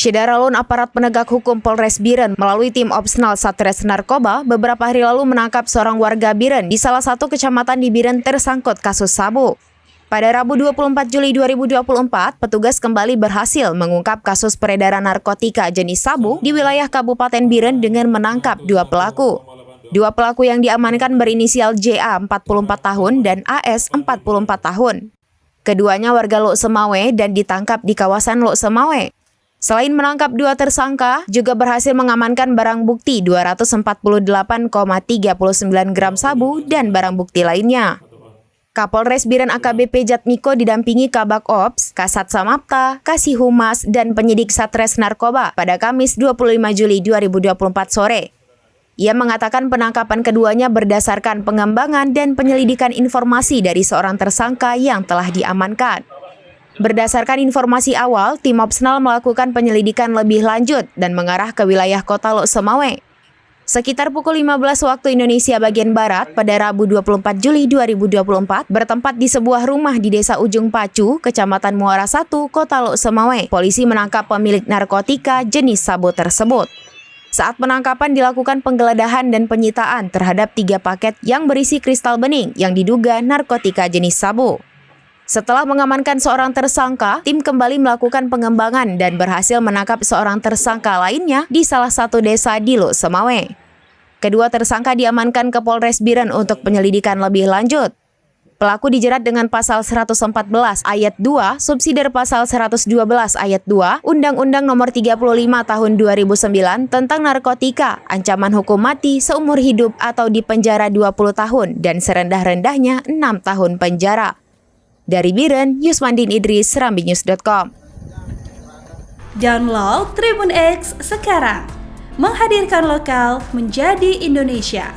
Syederalun aparat penegak hukum Polres Biren melalui tim Opsnal Satres Narkoba beberapa hari lalu menangkap seorang warga Biren di salah satu kecamatan di Biren tersangkut kasus sabu. Pada Rabu 24 Juli 2024, petugas kembali berhasil mengungkap kasus peredaran narkotika jenis sabu di wilayah Kabupaten Biren dengan menangkap dua pelaku. Dua pelaku yang diamankan berinisial JA 44 tahun dan AS 44 tahun. Keduanya warga Lok Semawe dan ditangkap di kawasan Lok Semawe. Selain menangkap dua tersangka, juga berhasil mengamankan barang bukti 248,39 gram sabu dan barang bukti lainnya. Kapolres Biren AKBP Jatmiko didampingi Kabak Ops, Kasat Samapta, Kasih Humas, dan penyidik Satres Narkoba pada Kamis 25 Juli 2024 sore. Ia mengatakan penangkapan keduanya berdasarkan pengembangan dan penyelidikan informasi dari seorang tersangka yang telah diamankan. Berdasarkan informasi awal, tim Opsnal melakukan penyelidikan lebih lanjut dan mengarah ke wilayah kota Lok Semawe. Sekitar pukul 15 waktu Indonesia bagian Barat pada Rabu 24 Juli 2024 bertempat di sebuah rumah di Desa Ujung Pacu, Kecamatan Muara 1, Kota Lok Semawe. Polisi menangkap pemilik narkotika jenis sabu tersebut. Saat penangkapan dilakukan penggeledahan dan penyitaan terhadap 3 paket yang berisi kristal bening yang diduga narkotika jenis sabu. Setelah mengamankan seorang tersangka, tim kembali melakukan pengembangan dan berhasil menangkap seorang tersangka lainnya di salah satu desa di Lok Semawe. Kedua tersangka diamankan ke Polres Biren untuk penyelidikan lebih lanjut. Pelaku dijerat dengan pasal 114 ayat 2, subsidiar pasal 112 ayat 2, Undang-Undang Nomor 35 Tahun 2009 tentang narkotika, ancaman hukum mati seumur hidup atau dipenjara 20 tahun dan serendah-rendahnya 6 tahun penjara. Dari Biren, Yusmandin Idris, serambinews.com. Download Tribun X sekarang, menghadirkan lokal menjadi Indonesia.